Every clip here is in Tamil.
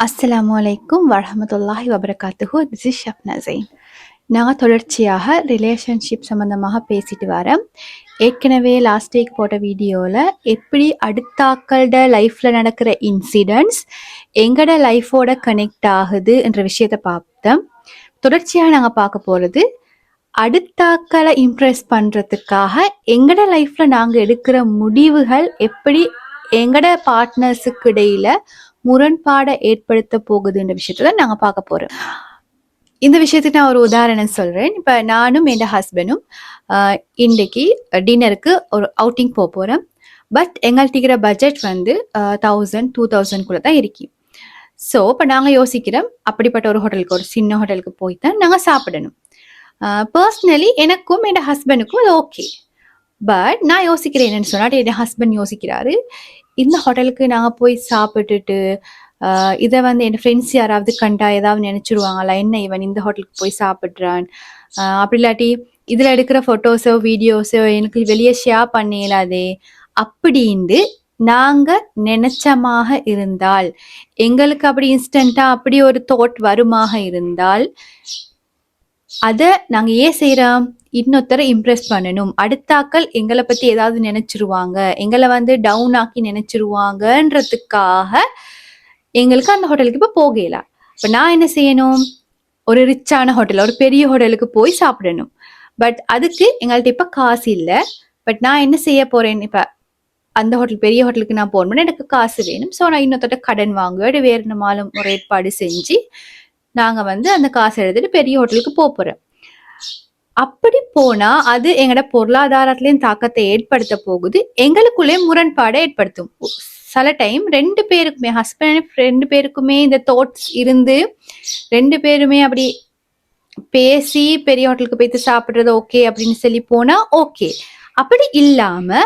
அஸ்ஸலாமு அலைக்கும் வரஹ்மத்துல்லாஹி வபரகாத்துஹு. This is Shabna Jain. நாங்கள் தொடர்ச்சியாக ரிலேஷன்ஷிப் சம்மந்தமாக பேசிட்டு வரோம். ஏற்கனவே லாஸ்ட் வீக் போட்ட வீடியோவில் எப்படி அடுத்தாக்களோட லைஃப்பில் நடக்கிற இன்சிடென்ட்ஸ் எங்களோட லைஃபோட கனெக்ட் ஆகுது என்ற விஷயத்தை பார்த்தோம். தொடர்ச்சியாக நாங்கள் பார்க்க போகிறது அடுத்தாக்களை இம்ப்ரெஸ் பண்ணுறதுக்காக எங்களோட லைஃப்பில் நாங்கள் எடுக்கிற முடிவுகள் எப்படி எங்களோட பார்ட்னர்ஸுக்கு இடையில முரண்பாடை ஏற்படுத்த போகுதுன்ற விஷயத்த நாங்கள் பார்க்க போகிறோம். இந்த விஷயத்துக்கு நான் ஒரு உதாரணம் சொல்கிறேன். இப்போ நானும் என் ஹஸ்பண்டும் இன்றைக்கு டின்னருக்கு ஒரு அவுட்டிங் போக போகிறோம். பட் எங்கள்கிட்ட இருக்கிற பட்ஜெட் வந்து 1000-2000 தான் இருக்கு. ஸோ இப்போ நாங்கள் யோசிக்கிறோம் அப்படிப்பட்ட ஒரு ஹோட்டலுக்கு, ஒரு சின்ன ஹோட்டலுக்கு போய் தான் நாங்கள் சாப்பிடணும். பர்சனலி எனக்கும் என் ஹஸ்பண்டுக்கும் அது ஓகே. பட் நான் யோசிக்கிறேன் என்னன்னு சொன்னாட்டு, என் ஹஸ்பண்ட் யோசிக்கிறாரு, இந்த ஹோட்டலுக்கு நாங்கள் போய் சாப்பிட்டுட்டு இதை வந்து என் ஃப்ரெண்ட்ஸ் யாராவது கண்டா ஏதாவது நினச்சிருவாங்களா, என்ன இவன் இந்த ஹோட்டலுக்கு போய் சாப்பிட்றான், அப்படி இல்லாட்டி இதில் எடுக்கிற ஃபோட்டோஸோ வீடியோஸோ எனக்கு வெளியே ஷேர் பண்ணிடலாதே அப்படின்ட்டு நாங்கள் நினைச்சமாக இருந்தால், எங்களுக்கு அப்படி இன்ஸ்டண்ட்டாக அப்படி ஒரு தாட் வருமாக இருந்தால், அதை நாங்கள் ஏன் செய்கிறோம்? இன்னொருத்தரை இம்ப்ரெஸ் பண்ணணும், அடுத்தாக்கள் எங்களை பற்றி ஏதாவது நினைச்சிருவாங்க, எங்களை வந்து டவுன் ஆக்கி நினைச்சிருவாங்கன்றதுக்காக எங்களுக்கு அந்த ஹோட்டலுக்கு இப்போ போகலாம். இப்போ நான் என்ன செய்யணும்? ஒரு ரிச்சான ஹோட்டல், ஒரு பெரிய ஹோட்டலுக்கு போய் சாப்பிடணும். பட் அதுக்கு எங்கள்கிட்ட இப்போ காசு இல்லை. பட் நான் என்ன செய்ய போறேன்? இப்போ அந்த ஹோட்டல், பெரிய ஹோட்டலுக்கு நான் போகணும்னா எனக்கு காசு வேணும். ஸோ நான் இன்னொருத்தட்ட கடன் வாங்குவேன், வேறு நம்மளும் ஒரு ஏற்பாடு செஞ்சு நாங்கள் வந்து அந்த காசை எடுத்துட்டு பெரிய ஹோட்டலுக்கு போகிறோம். அப்படி போனா அது எங்களோட பொருளாதாரத்திலையும் தாக்கத்தை ஏற்படுத்த போகுது, எங்களுக்குள்ளே முரண்பாடை ஏற்படுத்தும். சில டைம் ரெண்டு பேருக்குமே, ஹஸ்பண்ட் ரெண்டு பேருக்குமே இந்த தாட்ஸ் இருந்து ரெண்டு பேருமே அப்படி பேசி பெரிய ஹோட்டலுக்கு போயிட்டு சாப்பிட்றது ஓகே அப்படின்னு சொல்லி போனா ஓகே. அப்படி இல்லாம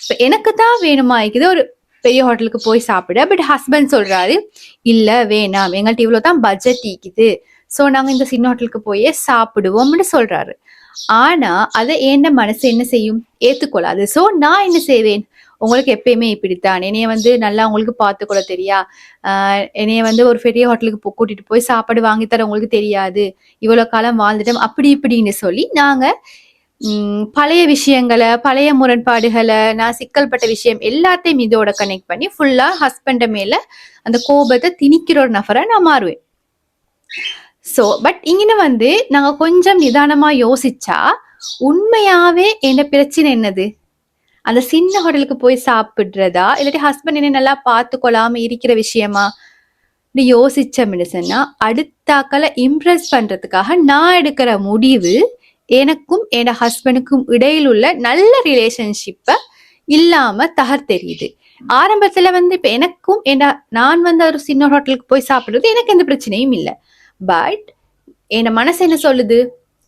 இப்ப எனக்கு தான் வேணுமா இருக்குது ஒரு பெரிய ஹோட்டலுக்கு போய் சாப்பிட, பட் ஹஸ்பண்ட் சொல்றாரு இல்ல வேணாம், எங்கள்கிட்ட இவ்வளவுதான் பட்ஜெட் ஈக்குது, ஸோ நாங்கள் இந்த சின்ன ஹோட்டலுக்கு போயே சாப்பிடுவோம்னு சொல்றாரு. ஆனா அதை என்ன மனசு என்ன செய்யும்? ஏத்துக்கொள்ளாது. ஸோ நான் என்ன செய்வேன்? உங்களுக்கு எப்பயுமே இப்படித்தான், என்னைய வந்து நல்லா உங்களுக்கு பார்த்துக்கொள்ள தெரியா, என்னைய வந்து ஒரு பெரிய ஹோட்டலுக்கு கூட்டிட்டு போய் சாப்பாடு வாங்கித்தர உங்களுக்கு தெரியாது, இவ்வளவு காலம் வாழ்ந்துட்டோம் அப்படி இப்படின்னு சொல்லி நாங்க பழைய விஷயங்களை, பழைய முரண்பாடுகளை, நான் சிக்கல்பட்ட விஷயம் எல்லாத்தையும் இதோட கனெக்ட் பண்ணி ஃபுல்லா ஹஸ்பண்ட மேல அந்த கோபத்தை திணிக்கிற ஒரு நபரை நான் மாறுவேன். ஸோ பட் இங்கே வந்து நாங்க கொஞ்சம் நிதானமா யோசிச்சா உண்மையாவே என்ன பிரச்சனை என்னது? அந்த சின்ன ஹோட்டலுக்கு போய் சாப்பிடுறதா, இல்லாட்டி ஹஸ்பண்ட் என்ன நல்லா பார்த்து கொள்ளாம இருக்கிற விஷயமா யோசிச்சோம்னு சொன்னா, அடுத்தாக்களை இம்ப்ரெஸ் பண்றதுக்காக நான் எடுக்கிற முடிவு எனக்கும் என் ஹஸ்பண்டுக்கும் இடையில் உள்ள நல்ல ரிலேஷன்ஷிப்பை இல்லாம தகர்த்தெரியுது. ஆரம்பத்துல வந்து இப்ப எனக்கும் நான் வந்து ஒரு சின்ன ஹோட்டலுக்கு போய் சாப்பிடுறது எனக்கு எந்த பிரச்சனையும் இல்லை. பட் என் மனசு என்ன சொல்லுது?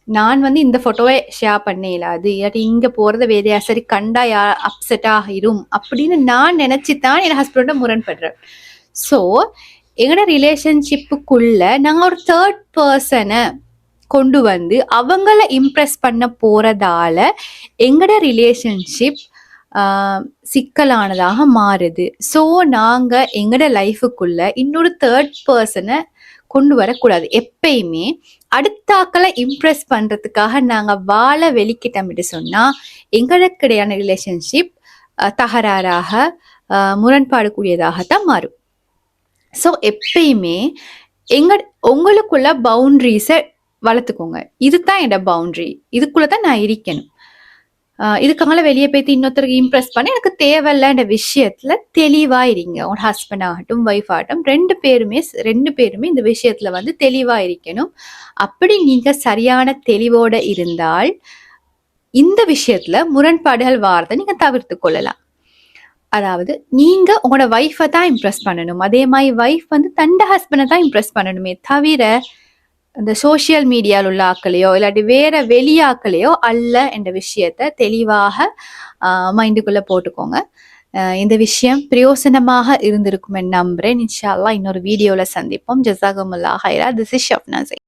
நான் வந்து இந்த போட்டோவை ஷேர் பண்ண இயலாது, இல்லாட்டி இங்க போறத வேறையா சரி கண்டா அப்செட் ஆகிரும் அப்படின்னு நான் நினைச்சுதான் என் ஹஸ்பண்டோட முரண்படுறேன். ஸோ எங்களோட ரிலேஷன்ஷிப்புக்குள்ள நாங்கள் ஒரு தேர்ட் பர்சனை கொண்டு வந்து அவங்கள இம்ப்ரெஸ் பண்ண போறதால எங்களோட ரிலேஷன்ஷிப் சிக்கலானதாக மாறுது. ஸோ நாங்க எங்களோட லைஃபுக்குள்ள இன்னொரு தேர்ட் பர்சனை கொண்டு வரக்கூடாது. எப்பயுமே அடுத்தாக்களை இம்ப்ரெஸ் பண்றதுக்காக நாங்க வாழ வெளிக்கிட்டோம்னு சொன்னா எங்களுக்கு இடையான ரிலேஷன்ஷிப் தகராறாக, முரண்பாடு கூடியதாகத்தான் மாறும். ஸோ எப்பயுமே உங்களுக்குள்ள பவுண்டரிஸை வளர்த்துக்கோங்க. இதுதான் என்னோட பவுண்டரி, இதுக்குள்ளதான் நான் இருக்கணும், இதுக்காக வெளியே போய்த்து இன்னொருத்தருக்கு இம்ப்ரெஸ் பண்ண எனக்கு தேவையில்லன்ற விஷயத்துல தெளிவா இருங்க. உன் ஹஸ்பண்ட் ஆகட்டும் ஒய்ஃப் ஆகட்டும் ரெண்டு பேருமே இந்த விஷயத்துல வந்து தெளிவா இருக்கணும். அப்படி நீங்க சரியான தெளிவோட இருந்தால் இந்த விஷயத்துல முரண்பாடுகள் வாரத்தை நீங்க தவிர்த்து கொள்ளலாம். அதாவது நீங்க உங்களோட ஒய்ஃபை தான் இம்ப்ரெஸ் பண்ணணும், அதே மாதிரி ஒய்ஃப் வந்து தண்ட ஹஸ்பண்டை தான் இம்ப்ரெஸ் பண்ணணுமே தவிர இந்த சோசியல் மீடியாவில் உள்ள ஆக்களையோ இல்லாட்டி வேற வெளியாக்களையோ அல்ல என்ற விஷயத்த தெளிவாக மைண்டுக்குள்ள போட்டுக்கோங்க. இந்த விஷயம் பிரயோசனமாக இருந்திருக்கும் நம்புறேன். இன்ஷா அல்லாஹ் இன்னொரு வீடியோல சந்திப்போம். ஜஸாகுமுல்லாஹ் ஹைரா. This is Shabna Jain.